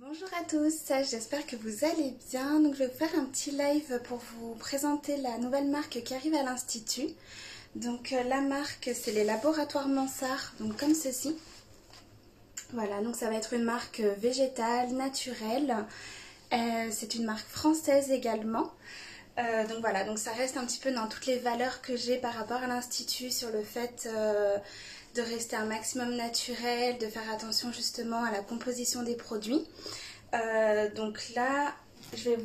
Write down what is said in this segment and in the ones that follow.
Bonjour à tous, j'espère que vous allez bien. Donc je vais vous faire un petit live pour vous présenter la nouvelle marque qui arrive à l'Institut. Donc la marque, c'est les laboratoires Mansart, donc comme ceci. Voilà, donc ça va être une marque végétale, naturelle. C'est une marque française également. Donc voilà, donc ça reste un petit peu dans toutes les valeurs que j'ai par rapport à l'Institut sur le fait de rester un maximum naturel, de faire attention justement à la composition des produits. Donc là,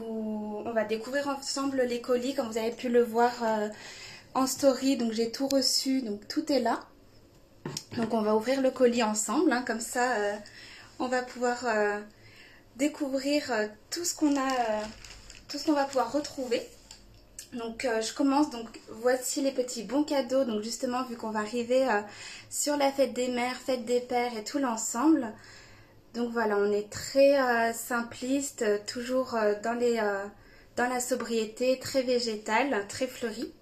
on va découvrir ensemble les colis, comme vous avez pu le voir en story. Donc j'ai tout reçu, donc tout est là. Donc on va ouvrir le colis ensemble, hein, comme ça on va pouvoir découvrir tout ce qu'on va pouvoir retrouver. Donc je commence, donc voici les petits bons cadeaux, donc justement vu qu'on va arriver sur la fête des mères, fête des pères et tout l'ensemble. Donc voilà, on est très simpliste, toujours dans la sobriété, très végétale, très fleurie.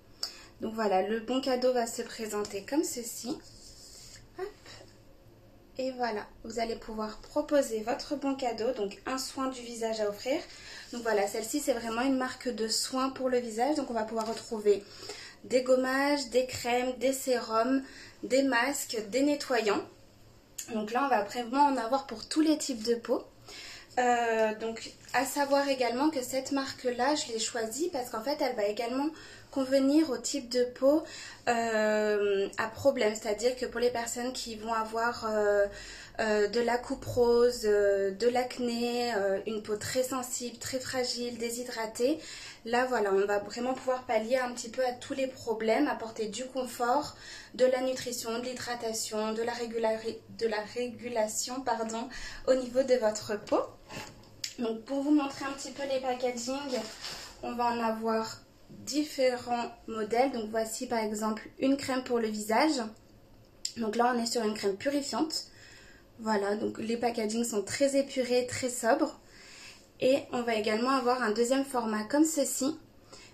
Donc voilà, le bon cadeau va se présenter comme ceci. Hop. Et voilà, vous allez pouvoir proposer votre bon cadeau, donc un soin du visage à offrir. Donc voilà, celle-ci c'est vraiment une marque de soins pour le visage. Donc on va pouvoir retrouver des gommages, des crèmes, des sérums, des masques, des nettoyants. Donc là on va vraiment en avoir pour tous les types de peau. Donc à savoir également que cette marque là je l'ai choisie parce qu'en fait elle va également convenir au type de peau à problème, c'est à dire que pour les personnes qui vont avoir de la coupe rose, de l'acné, une peau très sensible, très fragile, déshydratée, là voilà on va vraiment pouvoir pallier un petit peu à tous les problèmes, apporter du confort, de la nutrition, de l'hydratation, de la régulation pardon, au niveau de votre peau. Donc pour vous montrer un petit peu les packaging, on va en avoir différents modèles. Donc voici par exemple une crème pour le visage. Donc là on est sur une crème purifiante. Voilà, donc les packaging sont très épurés, très sobres. Et on va également avoir un deuxième format comme ceci.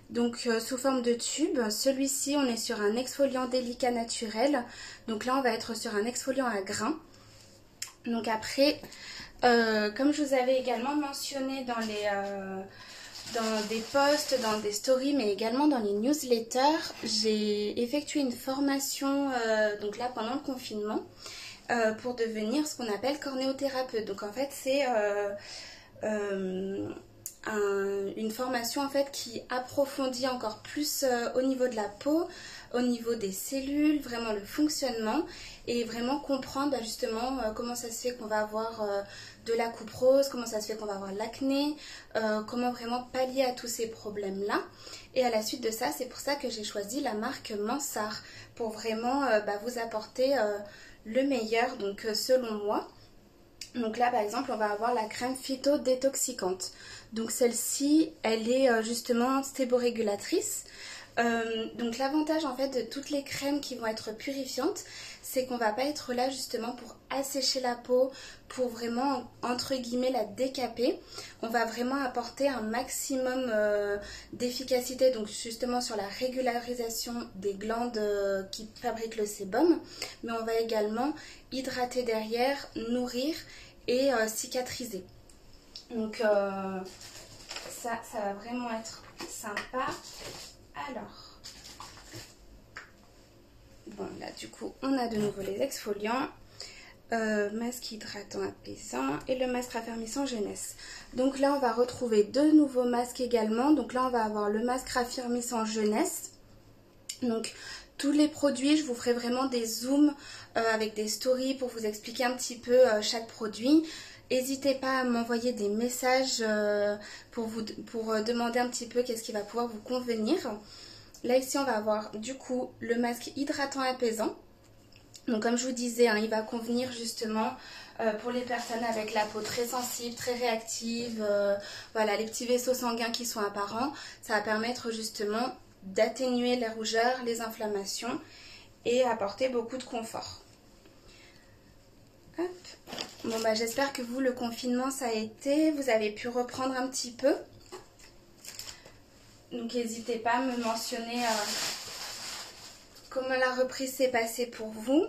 Donc sous forme de tube. Celui-ci on est sur un exfoliant délicat naturel. Donc là on va être sur un exfoliant à grains. Donc après, comme je vous avais également mentionné dans des posts, dans des stories, mais également dans les newsletters, j'ai effectué une formation donc là pendant le confinement pour devenir ce qu'on appelle cornéothérapeute. Donc en fait c'est une formation en fait qui approfondit encore plus au niveau de la peau, au niveau des cellules, vraiment le fonctionnement et vraiment comprendre justement comment ça se fait qu'on va avoir de la coupe rose, comment ça se fait qu'on va avoir l'acné, comment vraiment pallier à tous ces problèmes là. Et à la suite de ça, c'est pour ça que j'ai choisi la marque Mansart pour vraiment vous apporter le meilleur, donc selon moi. Donc là par exemple on va avoir la crème phyto-détoxicante. Donc celle-ci elle est justement stéborégulatrice. Donc l'avantage en fait de toutes les crèmes qui vont être purifiantes, c'est qu'on va pas être là justement pour assécher la peau, pour vraiment entre guillemets la décaper. On va vraiment apporter un maximum d'efficacité, donc justement sur la régularisation des glandes qui fabriquent le sébum, mais on va également hydrater derrière, nourrir et cicatriser. Donc ça va vraiment être sympa. Alors, bon là du coup on a de nouveau les exfoliants, masque hydratant apaisant et le masque raffermissant jeunesse. Donc là on va retrouver deux nouveaux masques également. Donc là on va avoir le masque raffermissant jeunesse. Donc tous les produits, je vous ferai vraiment des zooms avec des stories pour vous expliquer un petit peu chaque produit. N'hésitez pas à m'envoyer des messages pour demander un petit peu qu'est-ce qui va pouvoir vous convenir. Là ici on va avoir du coup le masque hydratant apaisant. Donc comme je vous disais, hein, il va convenir justement pour les personnes avec la peau très sensible, très réactive, voilà, les petits vaisseaux sanguins qui sont apparents. Ça va permettre justement d'atténuer les rougeurs, les inflammations et apporter beaucoup de confort. Hop. Bon j'espère que vous, le confinement ça a été, vous avez pu reprendre un petit peu. Donc n'hésitez pas à me mentionner comment la reprise s'est passée pour vous.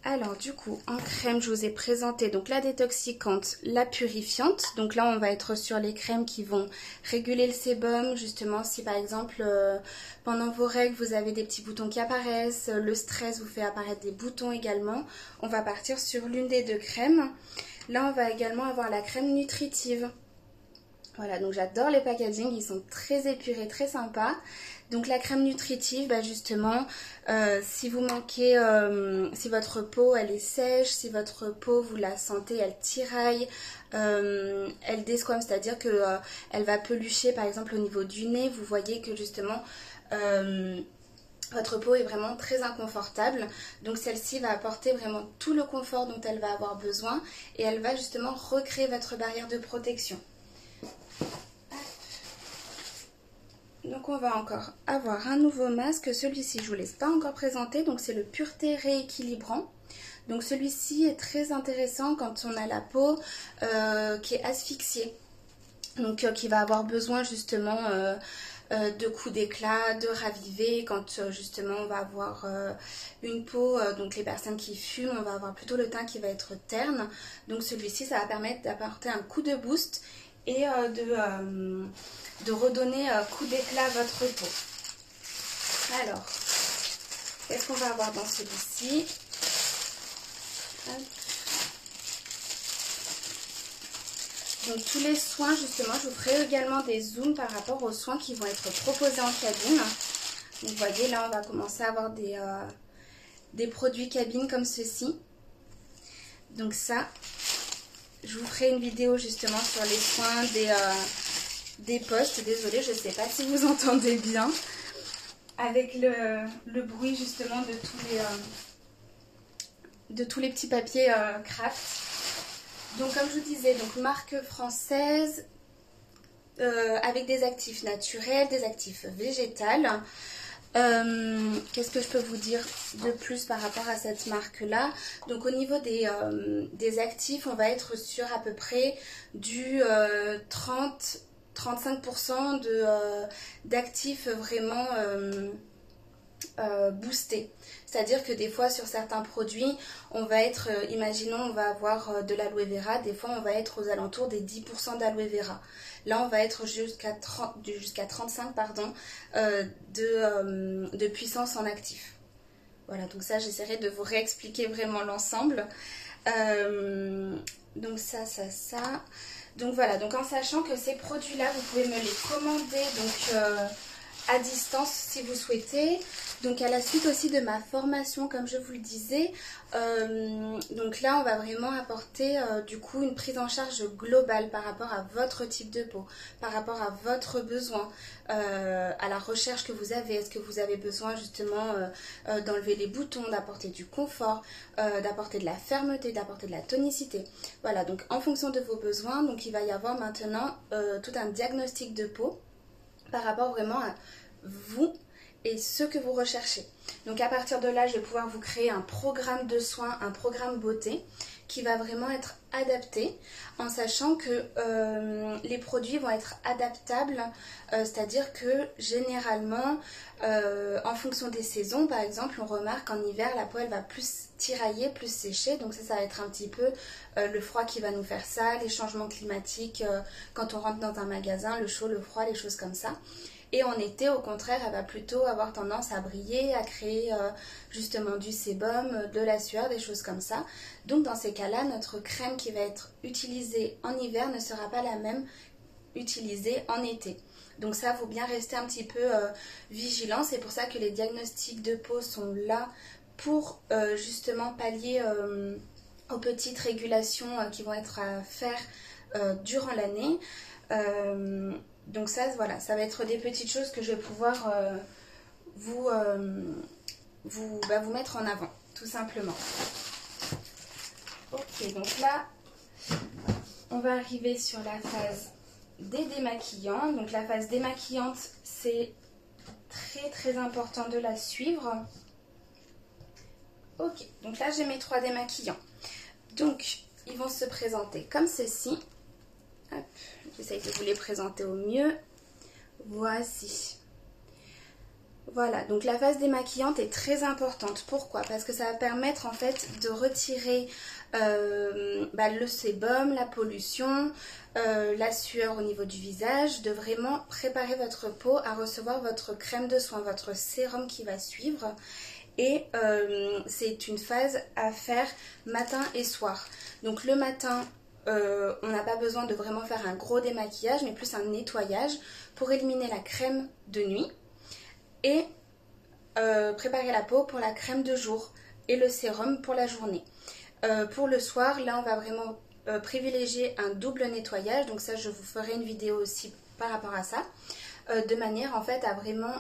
Alors du coup, en crème, je vous ai présenté donc la détoxicante, la purifiante. Donc là, on va être sur les crèmes qui vont réguler le sébum. Justement, si par exemple, pendant vos règles, vous avez des petits boutons qui apparaissent, le stress vous fait apparaître des boutons également, on va partir sur l'une des deux crèmes. Là, on va également avoir la crème nutritive. Voilà, donc j'adore les packaging, ils sont très épurés, très sympas. Donc la crème nutritive, bah justement, si vous manquez, si votre peau elle est sèche, si votre peau vous la sentez, elle tiraille, elle desquame, c'est-à-dire que elle va pelucher par exemple au niveau du nez, vous voyez que justement votre peau est vraiment très inconfortable. Donc celle-ci va apporter vraiment tout le confort dont elle va avoir besoin et elle va justement recréer votre barrière de protection. Donc on va encore avoir un nouveau masque, celui-ci je ne vous laisse pas encore présenter, donc c'est le Pureté Rééquilibrant. Donc celui-ci est très intéressant quand on a la peau qui est asphyxiée, donc qui va avoir besoin justement de coups d'éclat, de raviver, quand justement on va avoir une peau, donc les personnes qui fument, on va avoir plutôt le teint qui va être terne. Donc celui-ci ça va permettre d'apporter un coup de boost et de redonner coup d'éclat à votre peau. Alors, qu'est-ce qu'on va avoir dans celui-ci? Donc tous les soins, justement, je vous ferai également des zooms par rapport aux soins qui vont être proposés en cabine. Donc vous voyez, là on va commencer à avoir des produits cabine comme ceci. Donc ça, je vous ferai une vidéo justement sur les soins des postes. Désolée, je ne sais pas si vous entendez bien avec le bruit justement de tous les petits papiers craft. Donc comme je vous disais, donc marque française avec des actifs naturels, des actifs végétales. Qu'est-ce que je peux vous dire de plus par rapport à cette marque là? Donc au niveau des actifs, on va être sur à peu près du 30-35% d'actifs vraiment boostés. C'est-à-dire que des fois sur certains produits, on va être, imaginons on va avoir de l'aloe vera, des fois on va être aux alentours des 10% d'aloe vera. Là on va être jusqu'à 35 pardon, de puissance en actif. Voilà, donc ça j'essaierai de vous réexpliquer vraiment l'ensemble. Donc ça. Donc voilà, donc en sachant que ces produits-là, vous pouvez me les commander donc à distance si vous souhaitez. Donc à la suite aussi de ma formation, comme je vous le disais, donc là on va vraiment apporter du coup une prise en charge globale par rapport à votre type de peau, par rapport à votre besoin, à la recherche que vous avez. Est-ce que vous avez besoin justement d'enlever les boutons, d'apporter du confort, d'apporter de la fermeté, d'apporter de la tonicité. Voilà, donc en fonction de vos besoins, donc il va y avoir maintenant tout un diagnostic de peau par rapport vraiment à vous et ce que vous recherchez. Donc à partir de là, je vais pouvoir vous créer un programme de soins, un programme beauté qui va vraiment être adapté en sachant que les produits vont être adaptables, c'est-à-dire que généralement en fonction des saisons, par exemple on remarque qu'en hiver la peau elle va plus tirailler, plus sécher, donc ça va être un petit peu le froid qui va nous faire ça, les changements climatiques quand on rentre dans un magasin, le chaud, le froid, les choses comme ça. Et en été, au contraire, elle va plutôt avoir tendance à briller, à créer justement du sébum, de la sueur, des choses comme ça. Donc dans ces cas-là, notre crème qui va être utilisée en hiver ne sera pas la même utilisée en été. Donc ça, il faut bien rester un petit peu vigilant. C'est pour ça que les diagnostics de peau sont là pour justement pallier aux petites régulations qui vont être à faire durant l'année. Donc ça, voilà, ça va être des petites choses que je vais pouvoir vous mettre en avant, tout simplement. Ok, donc là, on va arriver sur la phase des démaquillants. Donc la phase démaquillante, c'est très très important de la suivre. Ok, donc là j'ai mes 3 démaquillants. Donc, ils vont se présenter comme ceci. J'essaye de vous les présenter au mieux. Voici. Voilà, donc la phase démaquillante est très importante. Pourquoi? Parce que ça va permettre en fait de retirer le sébum, la pollution, la sueur au niveau du visage, de vraiment préparer votre peau à recevoir votre crème de soin, votre sérum qui va suivre. Et c'est une phase à faire matin et soir. Donc le matin, on n'a pas besoin de vraiment faire un gros démaquillage, mais plus un nettoyage pour éliminer la crème de nuit. Et préparer la peau pour la crème de jour et le sérum pour la journée. Pour le soir, là on va vraiment privilégier un double nettoyage, donc ça je vous ferai une vidéo aussi par rapport à ça, de manière en fait à vraiment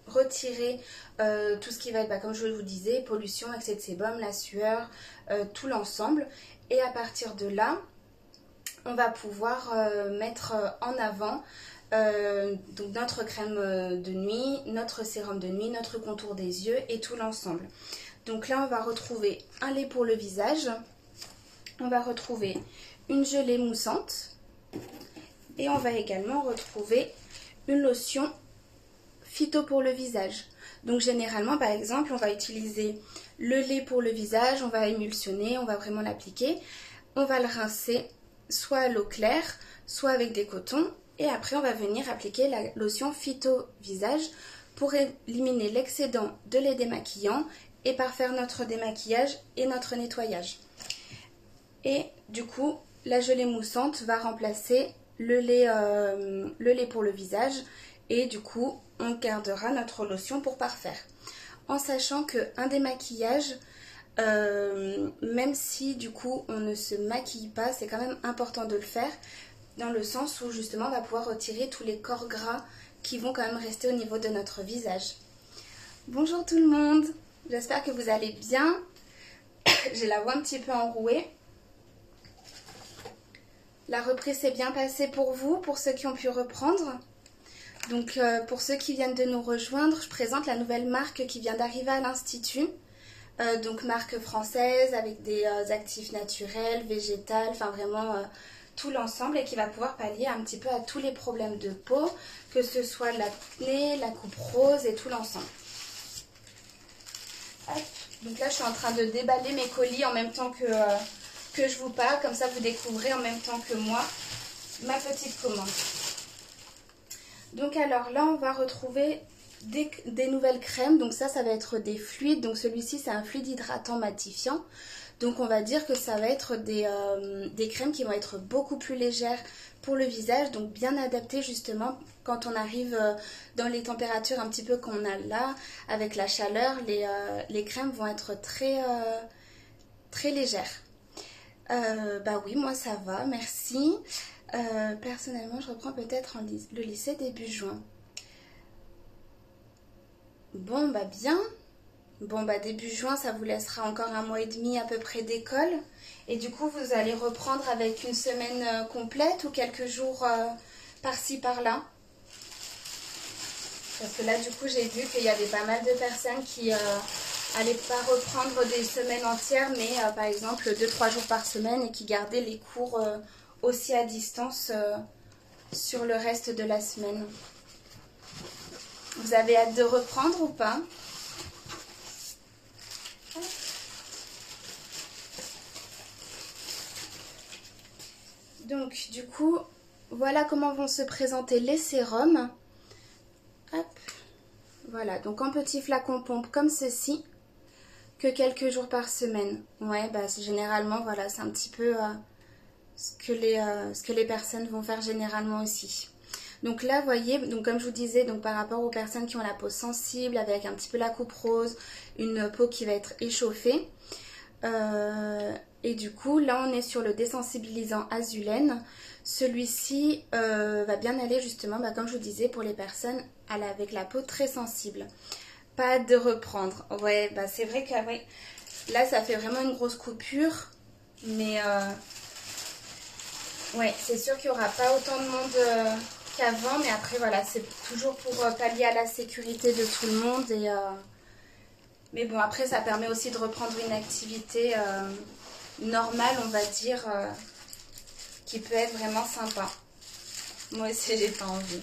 retirer tout ce qui va être, comme je vous disais, pollution, excès de sébum, la sueur, tout l'ensemble. Et à partir de là, on va pouvoir mettre en avant donc notre crème de nuit, notre sérum de nuit, notre contour des yeux et tout l'ensemble. Donc là on va retrouver un lait pour le visage, on va retrouver une gelée moussante et on va également retrouver une lotion phyto pour le visage. Donc généralement par exemple on va utiliser le lait pour le visage, on va émulsionner, on va vraiment l'appliquer, on va le rincer soit à l'eau claire, soit avec des cotons. Et après, on va venir appliquer la lotion Phyto Visage pour éliminer l'excédent de lait démaquillant et parfaire notre démaquillage et notre nettoyage. Et du coup, la gelée moussante va remplacer le lait pour le visage et du coup, on gardera notre lotion pour parfaire. En sachant qu'un démaquillage, même si du coup on ne se maquille pas, c'est quand même important de le faire, dans le sens où justement on va pouvoir retirer tous les corps gras qui vont quand même rester au niveau de notre visage. Bonjour tout le monde, j'espère que vous allez bien. J'ai la voix un petit peu enrouée. La reprise s'est bien passée pour vous, pour ceux qui ont pu reprendre. Donc pour ceux qui viennent de nous rejoindre, je présente la nouvelle marque qui vient d'arriver à l'Institut. Donc marque française avec des actifs naturels, végétales, enfin vraiment tout l'ensemble et qui va pouvoir pallier un petit peu à tous les problèmes de peau, que ce soit l'acné, la coupe rose et tout l'ensemble. Donc là je suis en train de déballer mes colis en même temps que je vous parle, comme ça vous découvrez en même temps que moi ma petite commande. Donc alors là on va retrouver des nouvelles crèmes, donc ça va être des fluides, donc celui-ci c'est un fluide hydratant matifiant, donc on va dire que ça va être des crèmes qui vont être beaucoup plus légères pour le visage, donc bien adaptées justement quand on arrive dans les températures un petit peu qu'on a là, avec la chaleur, les crèmes vont être très légères. Bah oui, moi ça va, merci. Personnellement je reprends peut-être le lycée début juin. Bon bah bien, bon bah début juin ça vous laissera encore 1 mois et demi à peu près d'école et du coup vous allez reprendre avec une semaine complète ou quelques jours par-ci par-là. Parce que là du coup j'ai vu qu'il y avait pas mal de personnes qui allaient pas reprendre des semaines entières mais par exemple 2-3 jours par semaine et qui gardaient les cours aussi à distance sur le reste de la semaine. Vous avez hâte de reprendre ou pas? Donc du coup, voilà comment vont se présenter les sérums. Hop. Voilà, donc en petit flacon pompe comme ceci, que quelques jours par semaine. Ouais, bah généralement, voilà, c'est un petit peu ce que les personnes vont faire généralement aussi. Donc là, vous voyez, donc comme je vous disais, donc par rapport aux personnes qui ont la peau sensible, avec un petit peu la coupe rose, une peau qui va être échauffée. Et du coup, là, on est sur le désensibilisant Azulène. Celui-ci va bien aller justement, comme je vous disais, pour les personnes avec la peau très sensible. Pas hâte de reprendre. Ouais, bah c'est vrai que ouais, là, ça fait vraiment une grosse coupure. Mais ouais, c'est sûr qu'il n'y aura pas autant de monde qu'avant, mais après voilà, c'est toujours pour pallier à la sécurité de tout le monde mais bon, après ça permet aussi de reprendre une activité normale, on va dire, qui peut être vraiment sympa. Moi aussi j'ai pas envie.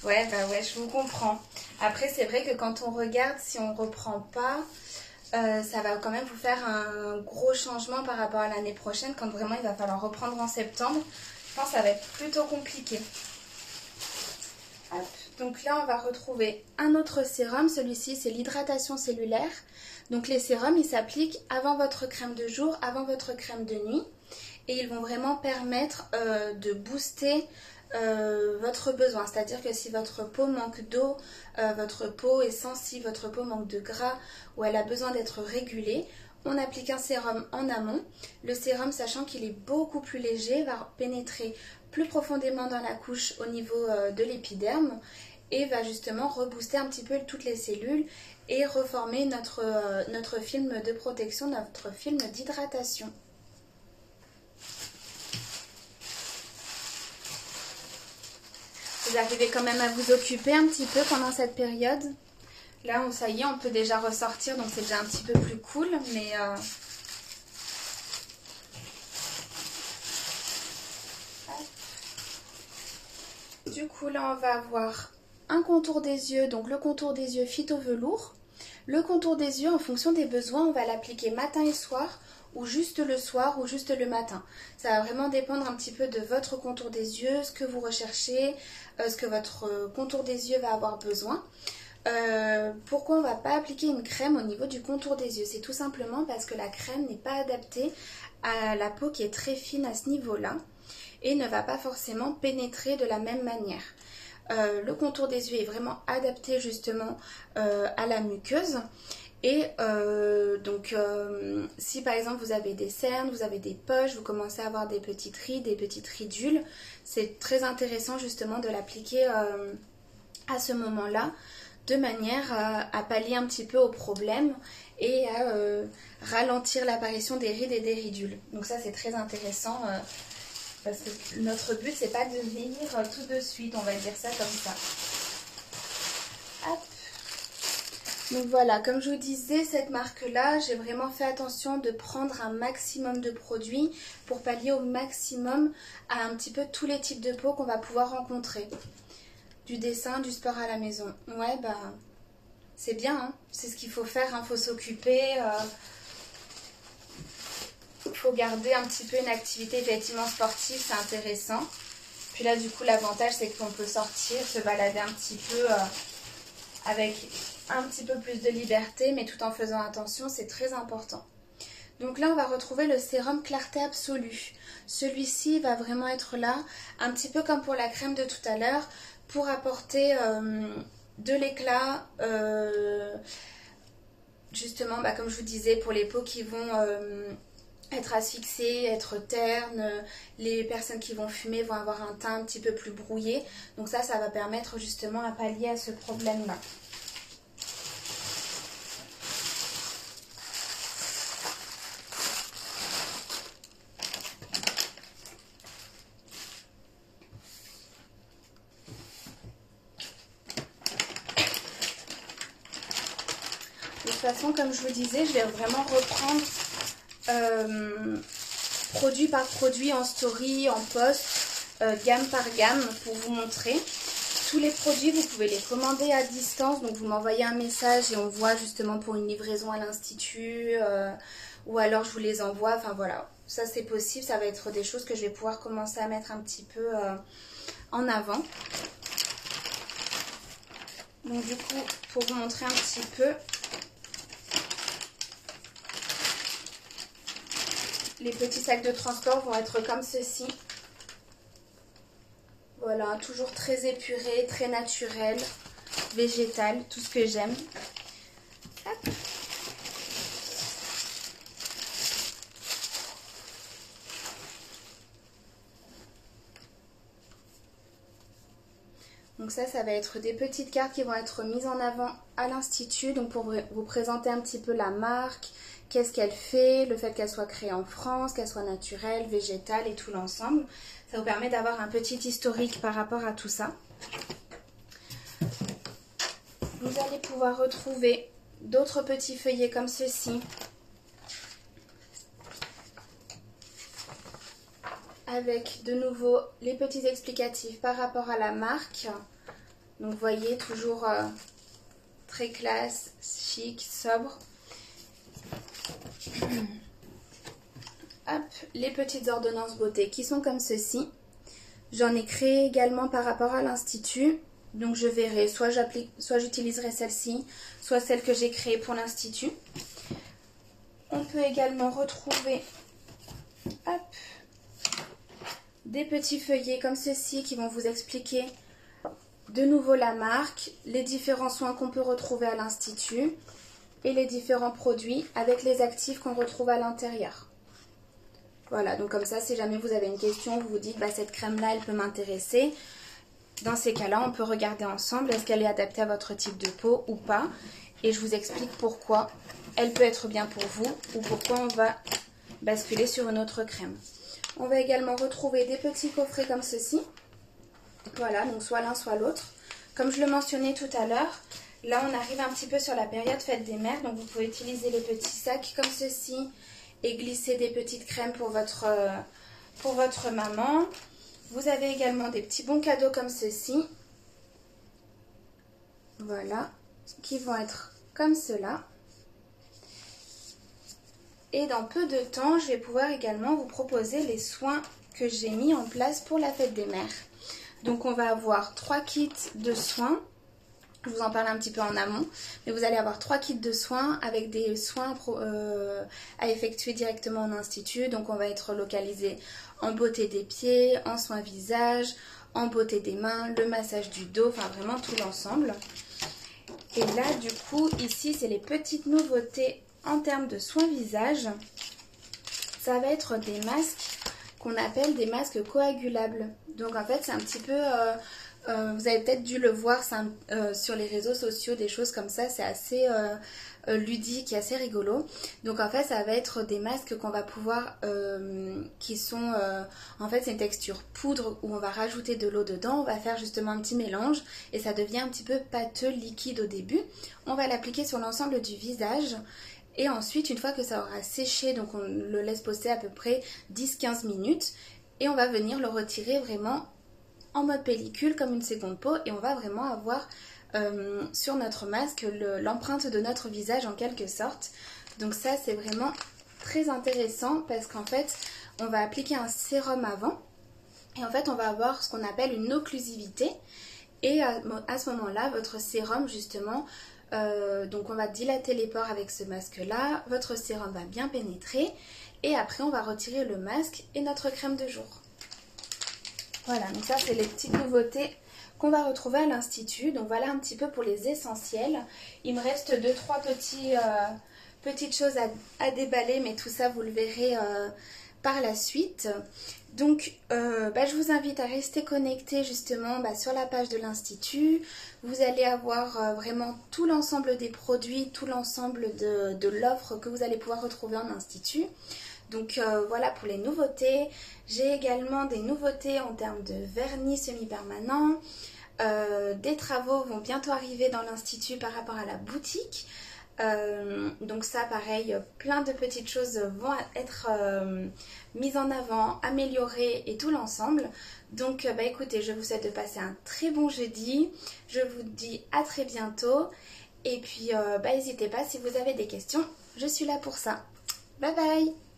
Ouais, bah ouais, je vous comprends. Après, c'est vrai que quand on regarde, si on ne reprend pas, ça va quand même vous faire un gros changement par rapport à l'année prochaine, quand vraiment il va falloir reprendre en septembre. Je pense que ça va être plutôt compliqué. Hop. Donc là, on va retrouver un autre sérum. Celui-ci, c'est l'hydratation cellulaire. Donc les sérums, ils s'appliquent avant votre crème de jour, avant votre crème de nuit. Et ils vont vraiment permettre de booster votre besoin. C'est-à-dire que si votre peau manque d'eau, votre peau est sensible, votre peau manque de gras ou elle a besoin d'être régulée, on applique un sérum en amont. Le sérum, sachant qu'il est beaucoup plus léger, va pénétrer plus profondément dans la couche au niveau de l'épiderme et va justement rebooster un petit peu toutes les cellules et reformer notre film de protection, notre film d'hydratation. Vous arrivez quand même à vous occuper un petit peu pendant cette période. Là, ça y est, on peut déjà ressortir, donc c'est déjà un petit peu plus cool, mais... Du coup, là, on va avoir un contour des yeux, donc le contour des yeux Phyto Velours. Le contour des yeux, en fonction des besoins, on va l'appliquer matin et soir, ou juste le soir, ou juste le matin. Ça va vraiment dépendre un petit peu de votre contour des yeux, ce que vous recherchez, ce que votre contour des yeux va avoir besoin. Pourquoi on ne va pas appliquer une crème au niveau du contour des yeux? C'est tout simplement parce que la crème n'est pas adaptée à la peau qui est très fine à ce niveau-là et ne va pas forcément pénétrer de la même manière. Le contour des yeux est vraiment adapté justement à la muqueuse. Et si par exemple vous avez des cernes, vous avez des poches, vous commencez à avoir des petites rides, des petites ridules, c'est très intéressant justement de l'appliquer à ce moment-là, de manière à pallier un petit peu au problème et à ralentir l'apparition des rides et des ridules. Donc ça c'est très intéressant parce que notre but c'est pas de vieillir tout de suite, on va dire ça comme ça. Hop. Donc voilà, comme je vous disais, cette marque-là, j'ai vraiment fait attention de prendre un maximum de produits pour pallier au maximum à un petit peu tous les types de peau qu'on va pouvoir rencontrer. Du dessin, du sport à la maison. Ouais, bah, c'est bien, hein. C'est ce qu'il faut faire, hein. Faut s'occuper. Faut garder un petit peu une activité effectivement sportive, c'est intéressant. Puis là, du coup, l'avantage, c'est qu'on peut sortir, se balader un petit peu avec un petit peu plus de liberté, mais tout en faisant attention, c'est très important. Donc là, on va retrouver le sérum Clarté Absolue. Celui-ci va vraiment être là, un petit peu comme pour la crème de tout à l'heure, pour apporter de l'éclat, justement, bah, comme je vous disais, pour les peaux qui vont être asphyxiées, être ternes, les personnes qui vont fumer vont avoir un teint un petit peu plus brouillé. Donc ça va permettre justement à pallier à ce problème-là. De toute façon, comme je vous disais, je vais vraiment reprendre produit par produit en story, en post, gamme par gamme pour vous montrer. Tous les produits, vous pouvez les commander à distance, donc vous m'envoyez un message et on voit justement pour une livraison à l'institut ou alors je vous les envoie, enfin voilà, ça c'est possible, ça va être des choses que je vais pouvoir commencer à mettre un petit peu en avant. Donc du coup, pour vous montrer un petit peu, les petits sacs de transport vont être comme ceci. Voilà, toujours très épuré, très naturel, végétal, tout ce que j'aime. Hop. Donc ça va être des petites cartes qui vont être mises en avant à l'Institut, donc pour vous présenter un petit peu la marque, qu'est-ce qu'elle fait, le fait qu'elle soit créée en France, qu'elle soit naturelle, végétale et tout l'ensemble. Ça vous permet d'avoir un petit historique par rapport à tout ça. Vous allez pouvoir retrouver d'autres petits feuillets comme ceci, avec de nouveau les petits explicatifs par rapport à la marque. Donc vous voyez toujours très classe, chic, sobre. Hop, les petites ordonnances beauté qui sont comme ceci. J'en ai créé également par rapport à l'institut. Donc je verrai, soit j'utiliserai celle-ci, soit celle que j'ai créée pour l'institut. On peut également retrouver hop, des petits feuillets comme ceci qui vont vous expliquer de nouveau la marque, les différents soins qu'on peut retrouver à l'institut et les différents produits avec les actifs qu'on retrouve à l'intérieur. Voilà, donc comme ça, si jamais vous avez une question, vous vous dites, bah, cette crème-là, elle peut m'intéresser. Dans ces cas-là, on peut regarder ensemble, est-ce qu'elle est adaptée à votre type de peau ou pas. Et je vous explique pourquoi elle peut être bien pour vous ou pourquoi on va basculer sur une autre crème. On va également retrouver des petits coffrets comme ceci. Voilà, donc soit l'un, soit l'autre. Comme je le mentionnais tout à l'heure, là, on arrive un petit peu sur la période fête des mères. Donc, vous pouvez utiliser les petits sacs comme ceci et glisser des petites crèmes pour votre maman. Vous avez également des petits bons cadeaux comme ceci. Voilà, qui vont être comme cela. Et dans peu de temps, je vais pouvoir également vous proposer les soins que j'ai mis en place pour la fête des mères. Donc on va avoir 3 kits de soins. Je vous en parle un petit peu en amont, mais vous allez avoir 3 kits de soins avec des soins à effectuer directement en institut. Donc on va être localisé en beauté des pieds, en soins visage, en beauté des mains, le massage du dos, enfin vraiment tout l'ensemble. Et là du coup, ici c'est les petites nouveautés en termes de soins visage. Ça va être des masques qu'on appelle des masques coagulables. Donc en fait c'est un petit peu... vous avez peut-être dû le voir sur les réseaux sociaux, des choses comme ça, c'est assez ludique et assez rigolo. Donc en fait ça va être des masques qu'on va pouvoir, qui sont, en fait c'est une texture poudre où on va rajouter de l'eau dedans, on va faire justement un petit mélange et ça devient un petit peu pâteux, liquide au début. On va l'appliquer sur l'ensemble du visage. Et ensuite, une fois que ça aura séché, donc on le laisse poser à peu près 10-15 minutes. Et on va venir le retirer vraiment en mode pellicule comme une seconde peau. Et on va vraiment avoir sur notre masque l'empreinte de notre visage en quelque sorte. Donc ça, c'est vraiment très intéressant parce qu'en fait, on va appliquer un sérum avant. Et en fait, on va avoir ce qu'on appelle une occlusivité. Et à ce moment-là, votre sérum justement... donc on va dilater les pores avec ce masque là, votre sérum va bien pénétrer et après on va retirer le masque et notre crème de jour. Voilà, donc ça c'est les petites nouveautés qu'on va retrouver à l'institut. Donc voilà un petit peu pour les essentiels. Il me reste 2-3 petites choses à déballer, mais tout ça vous le verrez par la suite. Donc je vous invite à rester connecté justement sur la page de l'Institut. Vous allez avoir vraiment tout l'ensemble des produits, tout l'ensemble de l'offre que vous allez pouvoir retrouver en Institut. Donc voilà pour les nouveautés. J'ai également des nouveautés en termes de vernis semi-permanent. Des travaux vont bientôt arriver dans l'Institut par rapport à la boutique. Donc ça pareil, plein de petites choses vont être mises en avant, améliorées et tout l'ensemble. Donc écoutez, je vous souhaite de passer un très bon jeudi. Je vous dis à très bientôt. Et puis n'hésitez pas si vous avez des questions, je suis là pour ça. Bye bye!